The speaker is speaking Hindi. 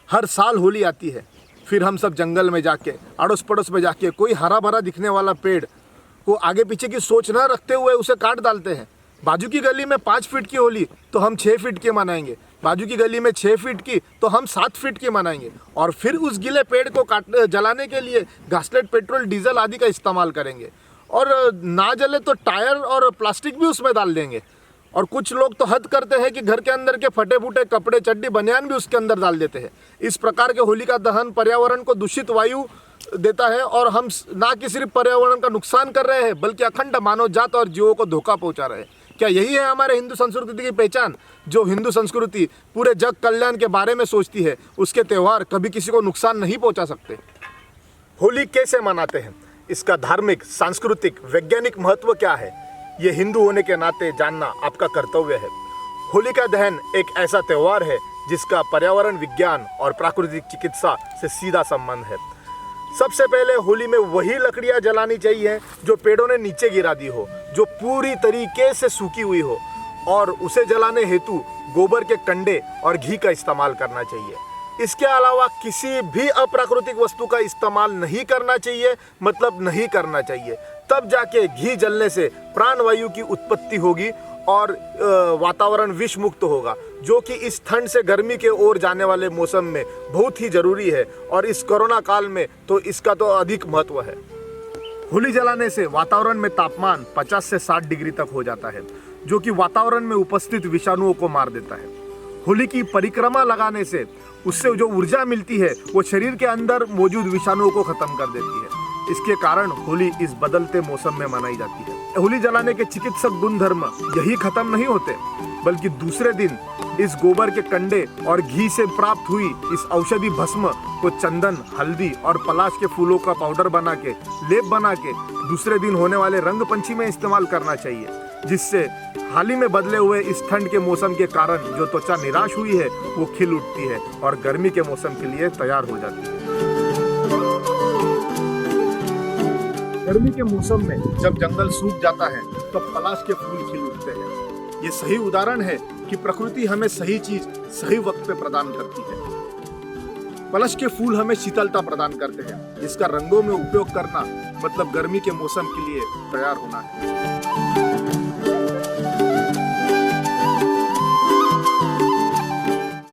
हर साल होली आती है, फिर हम सब जंगल में जाके, अड़ोस पड़ोस में जाके कोई हरा भरा दिखने वाला पेड़ को आगे पीछे की सोच न रखते हुए उसे काट डालते हैं। बाजू की गली में 5 फीट की होली तो हम 6 फीट की मनाएंगे, बाजू की गली में 6 फीट की तो हम 7 फीट की मनाएंगे, और फिर उस गीले पेड़ को जलाने के लिए घासलेट, पेट्रोल, डीजल आदि का इस्तेमाल करेंगे, और ना जले तो टायर और प्लास्टिक भी उसमें डाल देंगे। और कुछ लोग तो हद करते हैं कि घर के अंदर के फटे फूटे कपड़े, चड्डी, बनियान भी उसके अंदर डाल देते हैं। इस प्रकार के होलिका दहन पर्यावरण को दूषित वायु देता है, और हम ना कि सिर्फ पर्यावरण का नुकसान कर रहे हैं बल्कि अखंड मानव जात और जीवों को धोखा पहुंचा रहे हैं। क्या यही है हमारे हिंदू संस्कृति की पहचान? जो हिंदू संस्कृति पूरे जग कल्याण के बारे में सोचती है, उसके त्यौहार कभी किसी को नुकसान नहीं पहुंचा सकते। होली कैसे मनाते हैं, इसका धार्मिक, सांस्कृतिक, वैज्ञानिक महत्व क्या है, ये हिंदू होने के नाते जानना आपका कर्तव्य है। होलिका दहन एक ऐसा त्यौहार है जिसका पर्यावरण विज्ञान और प्राकृतिक चिकित्सा से सीधा संबंध है। सबसे पहले होली में वही लकड़ियां जलानी चाहिए जो पेड़ों ने नीचे गिरा दी हो, जो पूरी तरीके से सूखी हुई हो, और उसे जलाने हेतु गोबर के कंडे और घी का इस्तेमाल करना चाहिए। इसके अलावा किसी भी अप्राकृतिक वस्तु का इस्तेमाल नहीं करना चाहिए, मतलब नहीं करना चाहिए। तब जाके घी जलने से प्राणवायु की उत्पत्ति होगी और वातावरण विष मुक्त होगा, जो कि इस ठंड से गर्मी के ओर जाने वाले मौसम में बहुत ही जरूरी है, और इस कोरोना काल में तो इसका तो अधिक महत्व है। होली जलाने से वातावरण में तापमान 50 से 60 डिग्री तक हो जाता है, जो कि वातावरण में उपस्थित विषाणुओं को मार देता है। होली की परिक्रमा लगाने से उससे जो ऊर्जा मिलती है वो शरीर के अंदर मौजूद विषाणुओं को खत्म कर देती है। इसके कारण होली इस बदलते मौसम में मनाई जाती है। होली जलाने के चिकित्सक गुणधर्म यही खत्म नहीं होते, बल्कि दूसरे दिन इस गोबर के कंडे और घी से प्राप्त हुई इस औषधि भस्म को चंदन, हल्दी और पलाश के फूलों का पाउडर बना के, लेप बना के दूसरे दिन होने वाले रंग पंचमी में इस्तेमाल करना चाहिए, जिससे हाल ही में बदले हुए इस ठंड के मौसम के कारण जो त्वचा निराश हुई है वो खिल उठती है और गर्मी के मौसम के लिए तैयार हो जाती है। गर्मी के मौसम में जब जंगल सूख जाता है तो पलाश के फूल खिल उठते हैं। ये सही उदाहरण है कि प्रकृति हमें सही चीज सही वक्त पे प्रदान करती है। पलाश के फूल हमें शीतलता प्रदान करते हैं, जिसका रंगों में उपयोग करना मतलब गर्मी के मौसम के लिए तैयार होना है।